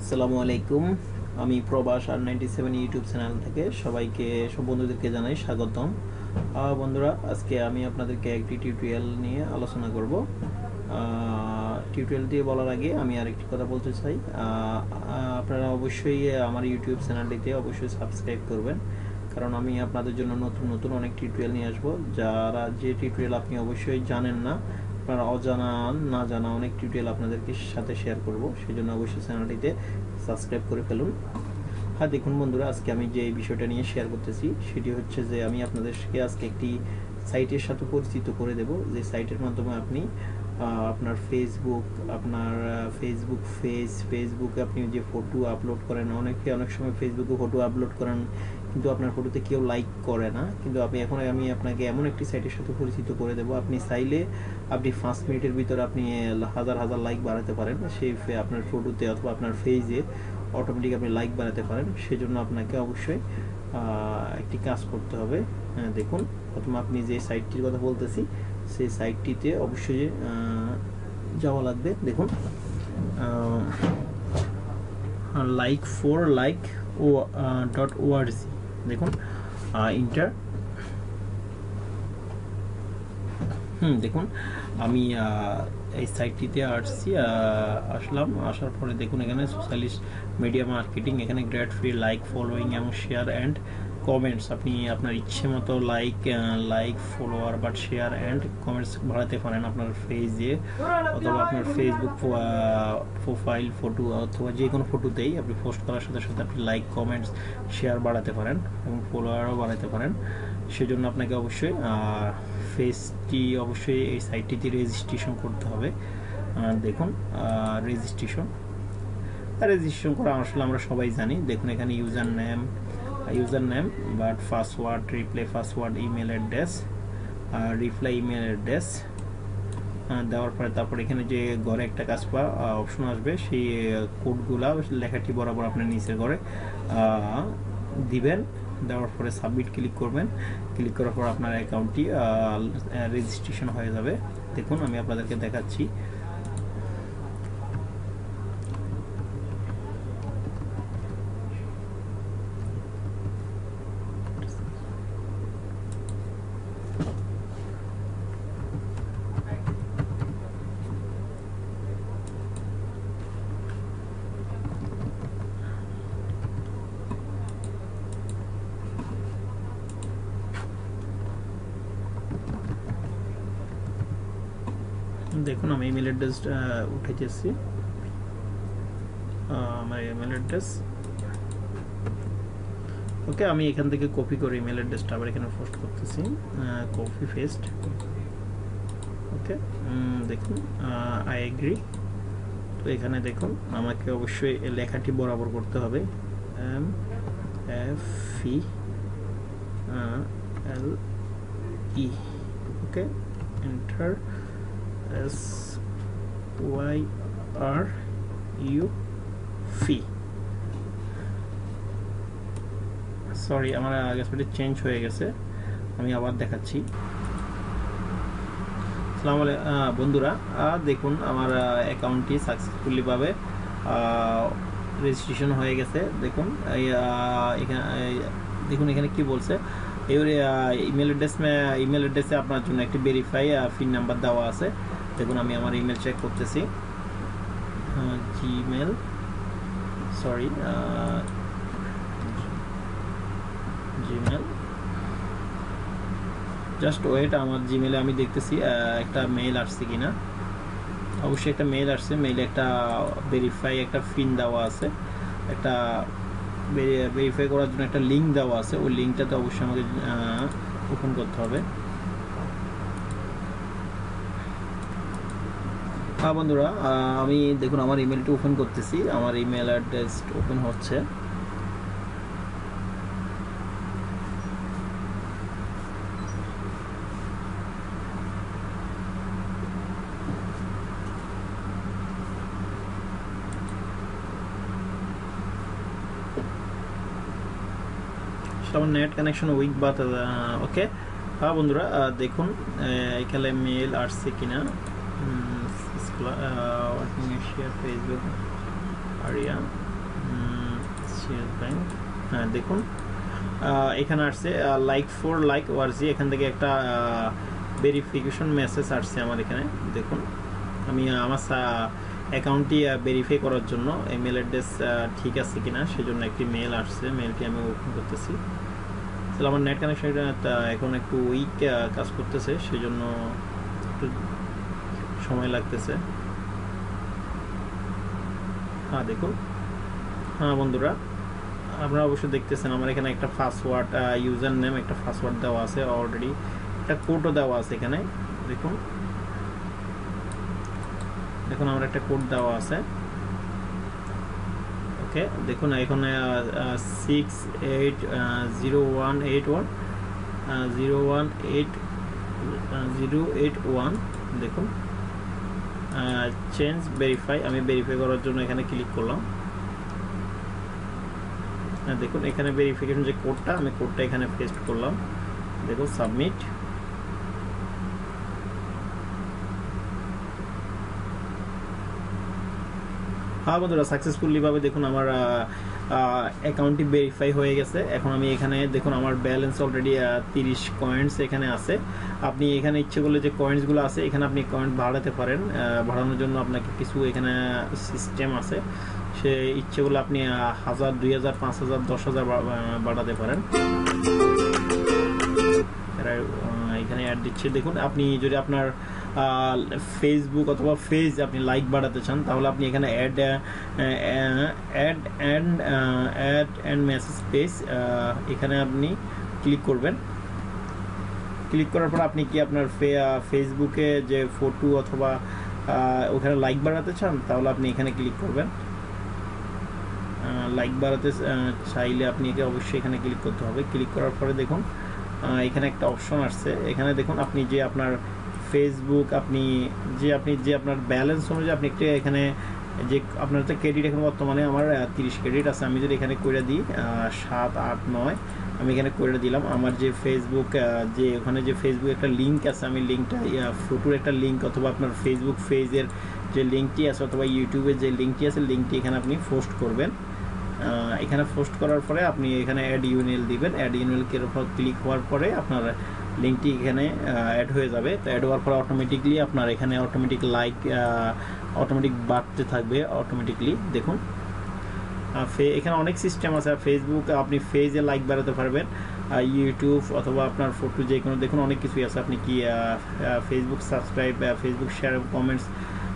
আসসালামু আলাইকুম। আমি প্রবাস আর 97 ইউটিউব চ্যানেল থেকে সবাইকে সব বন্ধুদেরকে জানাই স্বাগতম। বন্ধুরা, আজকে আমি আপনাদেরকে একটি টিউটোরিয়াল নিয়ে আলোচনা করব। টিউটোরিয়াল দিয়ে বলার আগে আমি আরেকটি কথা বলতে চাই। আপনারা অবশ্যই আমার ইউটিউব চ্যানেলটিতে অবশ্যই সাবস্ক্রাইব করবেন, কারণ আমি আপনাদের জন্য নতুন নতুন অনেক টিউটোরিয়াল নিয়ে আসবো। যারা যে টিউটোরিয়াল আপনি অবশ্যই জানেন না, আপনারা অজানা না জানা অনেক টিউটোরিয়াল আপনাদেরকে সাথে শেয়ার করব, সেই জন্য অবশ্যই চ্যানেলটিতে সাবস্ক্রাইব করে ফেলুন। হ্যাঁ, দেখুন বন্ধুরা, আজকে আমি যে বিষয়টা নিয়ে শেয়ার করতেছি সেটি হচ্ছে যে আমি আপনাদেরকে আজকে একটি সাইটের সাথে পরিচিত করে দেব, যে সাইটের মাধ্যমে আপনি আপনার ফেসবুকে আপনি যে ফটো আপলোড করেন, অনেক সময় ফেসবুকে ফটো আপলোড করেন কিন্তু আপনার ফটোতে কেউ লাইক করে না, কিন্তু আমি আপনাকে এমন একটি সাইটের সাথে পরিচিত করে দেব, আপনি চাইলে আপনি 5 মিনিটের ভিতরে আপনি হাজার হাজার লাইক বাড়াতে পারেন সেই আপনার ফটোতে অথবা আপনার পেজে অটোমেটিক আপনি লাইক বাড়াতে পারেন। সেজন্য আপনাকে অবশ্যই একটি কাজ করতে হবে। দেখুন, প্রথমে আপনি যে সাইটটির কথা বলতেছি সেই সাইটটিতে অবশ্যই যাওয়া লাগবে। দেখুন, like4like.org, দেখুন ইন্টার। দেখুন, আমি এই সাইটটিতে আসলাম। আসার পরে দেখুন এখানে সোশ্যালিস্ট মিডিয়া মার্কেটিং, এখানে গ্রেড ফ্রি লাইক, ফলোয়িং এবং শেয়ার অ্যান্ড কমেন্টস। আপনি আপনার ইচ্ছে মতো like follower but share and comments বাড়াতে পারেন আপনার পেজে অথবা আপনার ফেসবুক প্রোফাইল ফটো অথবা যে কোনো ফটোতেই আপনি পোস্ট করার সাথে সাথে আপনি লাইক কমেন্টস শেয়ার বাড়াতে পারেন এবং ফলোয়ারও বাড়াতে পারেন। সেজন্য আপনাকে অবশ্যই এই সাইটটিতে রেজিস্ট্রেশন করতে হবে। দেখুন, রেজিস্ট্রেশন করা আসলে আমরা সবাই জানি। দেখুন এখানে user name but password, reply password, email address, দেওয়ার পরে তারপর এখানে যে ঘরে একটা কাজ পাওয়া অপশন আসবে, সেই কোডগুলা লেখাটি বরাবর আপনার নিচের ঘরে দিবেন। দেওয়ার পরে সাবমিট ক্লিক করবেন। ক্লিক করার পর আপনার অ্যাকাউন্টটি রেজিস্ট্রেশন হয়ে যাবে। দেখুন, আমি আপনাদেরকে দেখাচ্ছি। দেখুন, আমি ইমেল অ্যাড্রেস উঠেছি, আমার ইমেল অ্যাড্রেস। ওকে, আমি এখান থেকে কপি করে ইমেল অ্যাড্রেসটা আবার এখানে পোস্ট করতেছি, কপি পেস্ট। ওকে, দেখুন আই এগ্রি। তো এখানে দেখুন আমাকে অবশ্যই লেখাটি বরাবর করতে হবে, MFELE। ওকে, এন্টার, SYRUF। সরি, আমার আগে চেঞ্জ হয়ে গেছে, আমি আবার দেখাচ্ছি। আসসালামু আলাইকুম বন্ধুরা, দেখুন আমার অ্যাকাউন্টটি সাকসেসফুলি ভাবে রেজিস্ট্রেশন হয়ে গেছে। দেখুন এখানে কি বলছে, ইমেল অ্যাড্রেসে আপনার জন্য একটি ভেরিফাই পিন নাম্বার দেওয়া আছে। দেখুন, আমি আমার ইমেল চেক করতেছি, জিমেল জাস্ট ওয়েট। আমার জিমেলে আমি দেখতেছি একটা মেইল আসছে কিনা। অবশ্যই একটা মেইল আসছে, মেইলে একটা ভেরিফাই একটা পিন দেওয়া আছে, একটা ভেরিফাই করার জন্য একটা লিঙ্ক দেওয়া আছে। ওই লিঙ্কটাতে অবশ্যই আমাকে ওপেন করতে হবে। বন্ধুরা, আমি দেখুন আমার ইমেলটি ওপেন করতেছি, আমার ইমেল অ্যাড্রেস ওপেন হচ্ছে। আমার net connection weak but okay. বন্ধুরা, দেখুন এখানে মেল আসছে কিনা। ফেসবুক আরিয়া সিএস ব্যাংক। হ্যাঁ দেখুন এখানে আসছে লাইক ফর লাইক ওয়ারজি, এখান থেকে একটা ভেরিফিকেশন মেসেজ আসছে আমার এখানে। দেখুন আমি আমার অ্যাকাউন্টটি ভেরিফাই করার জন্য ইমেল অ্যাড্রেস ঠিক আছে কিনা সেজন্য একটি মেল আসছে, মেলটি আমি ওপেন করতেছি। তাহলে আমার নেট কানেকশনটা এখন একটু উইক কাজ করতেছে, সেজন্য একটু সময় লাগতেছে। হ্যাঁ দেখুন, হ্যাঁ বন্ধুরা আপনারা অবশ্যই দেখতেছেন আমার এখানে একটা পাসওয়ার্ড ইউজার নেম একটা পাসওয়ার্ড দেওয়া আছে, অলরেডি একটা কোডও দেওয়া আছে এখানে। দেখুন দেখুন আমার একটা কোড দেওয়া আছে। ওকে দেখুন এখানে 6801018081 দেখুন চেঞ্জ ভেরিফাই, আমি ভেরিফাই করার জন্য এখানে ক্লিক করলাম। দেখুন এখানে ভেরিফিকেশন যে কোডটা, আমি কোডটা এখানে পেস্ট করলাম। দেখুন সাবমিট। হ্যাঁ বন্ধুরা সাকসেসফুলি ভাবে দেখুন আমার অ্যাকাউন্টটি ভেরিফাই হয়ে গেছে। এখন আমি এখানে দেখুন আমার ব্যালেন্স অলরেডি 30 কয়েন্স এখানে আছে। আপনি এখানে ইচ্ছে করলে যে কয়েন্সগুলো আছে এখানে আপনি কয়েন্স বাড়াতে পারেন। বাড়ানোর জন্য আপনাকে কিছু এখানে সিস্টেম আছে, সে ইচ্ছে করলে আপনি 1000, 2000, 5000, 10000 বাড়াতে পারেন। এখানে অ্যাড দিচ্ছে। দেখুন আপনি যদি আপনার ফেসবুক অথবা পেজ আপনি লাইক বাড়াতে চান তাহলে আপনি এখানে অ্যাড অ্যান্ড মেসেজ পেজ এখানে আপনি ক্লিক করবেন। ক্লিক করার পর আপনি কি আপনার ফেসবুকে যে ফটো অথবা ওখানে লাইক বাড়াতে চান তাহলে আপনি এখানে ক্লিক করবেন। লাইক বাড়াতে চাইলে আপনি অবশ্যই এখানে ক্লিক করতে হবে। ক্লিক করার পরে দেখুন এখানে একটা অপশন আসছে, এখানে দেখুন আপনি যে আপনার ফেসবুক আপনি যে আপনার ব্যালেন্স অনুযায়ী আপনি একটা এখানে যে আপনার তো ক্রেডিট এখন বর্তমানে আমার 30 ক্রেডিট আছে। আমি যদি এখানে করে দিই 7, 8, 9 আমি এখানে করে দিলাম। আমার যে ফেসবুক যে ওখানে যে ফেসবুক একটা লিঙ্ক আছে, আমি লিঙ্কটা ফটোর একটা লিঙ্ক অথবা আপনার ফেসবুক পেজের যে লিঙ্কটি আছে অথবা ইউটিউবের যে লিঙ্কটি আছে লিঙ্কটি এখানে আপনি পোস্ট করবেন। এখানে পোস্ট করার পরে আপনি এখানে অ্যাড ইউএনএল দিবেন। অ্যাড ইউএনএল এর উপর ক্লিক হওয়ার পরে আপনার লিঙ্কটি এখানে অ্যাড হয়ে যাবে। তো অ্যাড হওয়ার পরে অটোমেটিকলি আপনার এখানে অটোমেটিক লাইক অটোমেটিক বাড়তে থাকবে অটোমেটিকলি। দেখুন এখানে অনেক সিস্টেম আছে। ফেসবুক আপনি পেজে লাইক বাড়াতে পারবেন, ইউটিউব অথবা আপনার ফটো যে কোনো দেখুন অনেক কিছুই আছে। আপনি কি Facebook subscribe, Facebook share, comments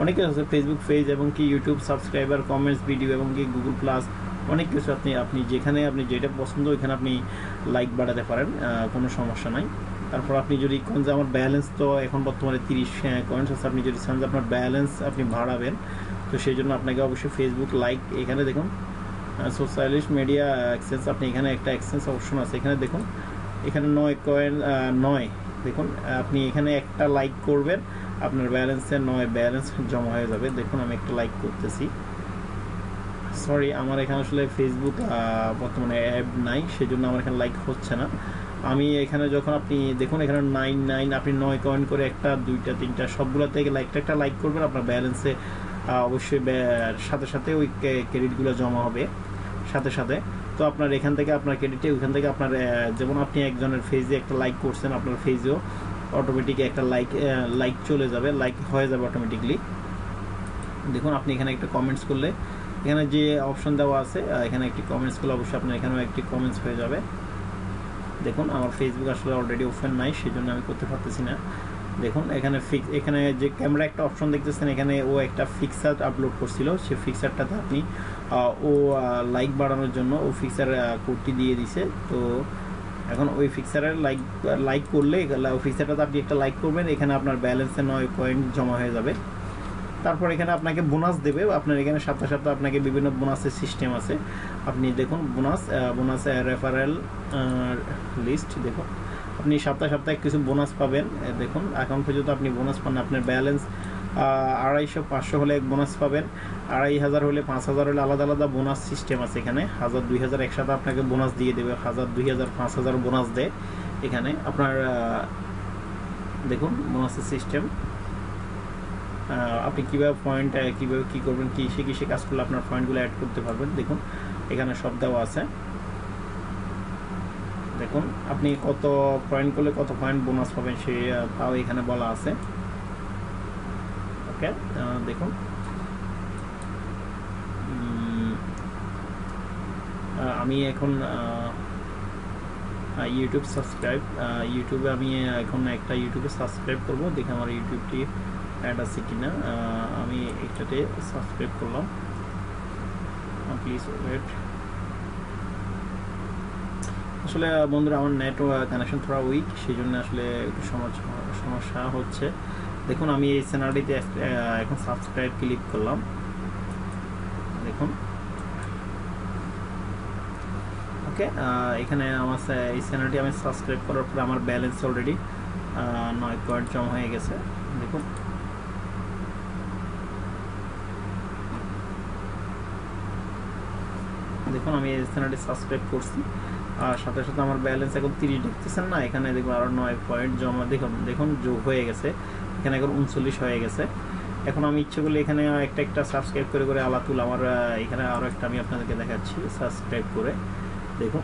অনেক কিছু আছে। ফেসবুক পেজ এবং কি ইউটিউব সাবস্ক্রাইবার, কমেন্টস, ভিডিও এবং কি গুগল প্লাস অনেক কিছু আপনি যেখানে আপনি যেটা পছন্দ ওইখানে আপনি লাইক বাড়াতে পারেন, কোনো সমস্যা নাই। তারপর আপনি যদি কোন যে আমার ব্যালেন্স তো এখন বর্তমানে 30 কয়েন্স আছে, আপনি যদি চান যে আপনার ব্যালেন্স আপনি বাড়াবেন তো সেই জন্য আপনাকে অবশ্যই ফেসবুক লাইক এখানে দেখুন সোশ্যালিস্ট মিডিয়া এক্সচেঞ্জ, আপনি এখানে একটা এক্সচেঞ্জ অপশন আছে এখানে দেখুন এখানে 9 কয়েন 9 দেখুন আপনি এখানে একটা লাইক করবেন আপনার ব্যালেন্সে 9 ব্যালেন্স জমা হয়ে যাবে। দেখুন আমি একটা লাইক করতেছি। সরি আমার এখানে আসলে ফেসবুক বর্তমানে অ্যাপ নাই সেজন্য আমার এখানে লাইক হচ্ছে না। আমি এখানে যখন আপনি দেখুন এখানে 9 আপনি 9 কয়েন করে 1টা 2টা 3টা সবগুলো থেকে একটা লাইক করবেন আপনার ব্যালেন্সে অবশ্যই সাথে সাথে ওই ক্রেডিটগুলো জমা হবে সাথে সাথে। তো আপনার এখান থেকে আপনার ক্রেডিটে ওইখান থেকে আপনার যেমন আপনি একজনের ফেজে একটা লাইক করছেন আপনার ফেজেও অটোমেটিক একটা লাইক চলে যাবে, লাইক হয়ে যাবে অটোমেটিকলি। দেখুন আপনি এখানে একটা কমেন্টস করলে এখানে যে অপশন দেওয়া আছে এখানে একটি কমেন্টস করলে অবশ্যই আপনার এখানেও একটি কমেন্টস হয়ে যাবে। দেখুন আমার ফেসবুক আসলে অলরেডি ওপেন নাই সেজন্য আমি করতে পারতেছি না। দেখুন এখানে যে ক্যামেরা একটা অপশন দেখতেছেন এখানে ও একটা ফিক্সার আপলোড করছিল, সেই ফিক্সারটাতে আপনি ও লাইক বাড়ানোর জন্য ও ফিক্সার কোডটি দিয়ে দিছে। তো এখন ওই ফিক্সারের লাইক করলে ওই ফিক্সারটাতে আপনি একটা লাইক করবেন, এখানে আপনার ব্যালেন্সে 9 কয়েন জমা হয়ে যাবে। তারপর এখানে আপনাকে বোনাস দেবে, আপনার এখানে সপ্তাহে সপ্তাহে আপনাকে বিভিন্ন বোনাসের সিস্টেম আছে। আপনি দেখুন বোনাস রেফারেল লিস্ট দেখুন আপনি সপ্তাহে সপ্তাহে কিছু বোনাস পাবেন। দেখুন এখন পর্যন্ত আপনি বোনাস পান, আপনার ব্যালেন্স 250, 500 হলে এক বোনাস পাবেন, 2500 হলে 5000 হলে আলাদা আলাদা বোনাস সিস্টেম আছে এখানে। 1000, 2000 একসাথে আপনাকে বোনাস দিয়ে দেবে, 1000, 2000, 5000 বোনাস দেয় এখানে। আপনার দেখুন বোনাসের সিস্টেম আপনি কীভাবে পয়েন্ট কীভাবে কী করবেন, কিসে কাজ করলে আপনার পয়েন্টগুলো অ্যাড করতে পারবেন। দেখুন এখানে সব দেওয়া আছে। দেখুন আপনি কত পয়েন্ট করলে কত পয়েন্ট বোনাস পাবেন সে তাও এখানে বলা আছে। ওকে, দেখুন আমি এখন ইউটিউব সাবস্ক্রাইব, ইউটিউবে আমি এখন একটা ইউটিউবে সাবস্ক্রাইব করব, দেখে আমার ইউটিউবটি অ্যাড আছে কিনা। আমি এটাতে সাবস্ক্রাইব করলাম, প্লিজ ওয়েট। আসলে বন্ধুরা আমার নেটওয়ার্ক কানেকশন থোড়া উইক, সেই জন্য আসলে একটু সমস্যা হচ্ছে। দেখুন আমি এই চ্যানেলটিতে এখন সাবস্ক্রাইব ক্লিক করলাম। দেখুন ওকে, এখানে আমার এই চ্যানেলটি আমি সাবস্ক্রাইব করার পরে আমার ব্যালেন্স অলরেডি 9 পয়েন্ট জমা হয়ে গেছে। দেখুন দেখুন আমি এই চ্যানেলটি সাবস্ক্রাইব করছি, আর সাথে সাথে আমার ব্যালেন্স এখন 30 দেখতেছেন না, এখানে দেখুন আরও 9 পয়েন্ট জমা দেখুন যোগ হয়ে গেছে, এখানে এখন 39 হয়ে গেছে। এখন আমি ইচ্ছে করলে এখানে একটা একটা সাবস্ক্রাইব করে করে আলাতুল আমার এখানে আরও একটা আমি আপনাদেরকে দেখাচ্ছি সাবস্ক্রাইব করে। দেখুন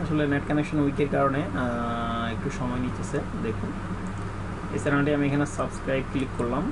আসলে নেট কানেকশন উইকের কারণে একটু সময় নিতেছে। দেখুন এই চ্যানেলটি আমি এখানে সাবস্ক্রাইব ক্লিক করলাম।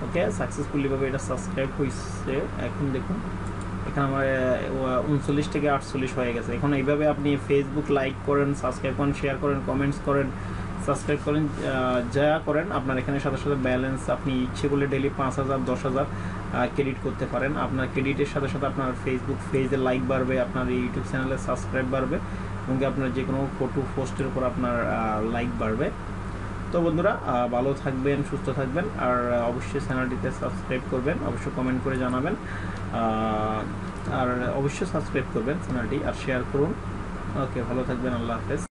ওকে, সাকসেসফুলি ভাবে এটা সাবস্ক্রাইব হয়েছে। এখন দেখুন এখানে আমার 39 থেকে 48 হয়ে গেছে। এখন এইভাবে আপনি ফেসবুক লাইক করেন, সাবস্ক্রাইব করেন, শেয়ার করেন, কমেন্টস করেন, সাবস্ক্রাইব করেন, যা করেন আপনার এখানে সাথে সাথে ব্যালেন্স আপনি ইচ্ছে করলে ডেলি 5000 10,000 ক্রেডিট করতে পারেন। আপনার ক্রেডিটের সাথে সাথে আপনার ফেসবুক পেজে লাইক বাড়বে, আপনার ইউটিউব চ্যানেলে সাবস্ক্রাইব বাড়বে, এবং আপনার যে কোনো ফটো পোস্টের উপর আপনার লাইক বাড়বে। তো বন্ধুরা ভালো থাকবেন, সুস্থ থাকবেন, আর অবশ্যই চ্যানেলটিতে সাবস্ক্রাইব করবেন, অবশ্যই কমেন্ট করে জানাবেন, আর অবশ্যই সাবস্ক্রাইব করবেন চ্যানেলটি, আর শেয়ার করুন। ওকে, ভালো থাকবেন, আল্লাহ হাফেজ।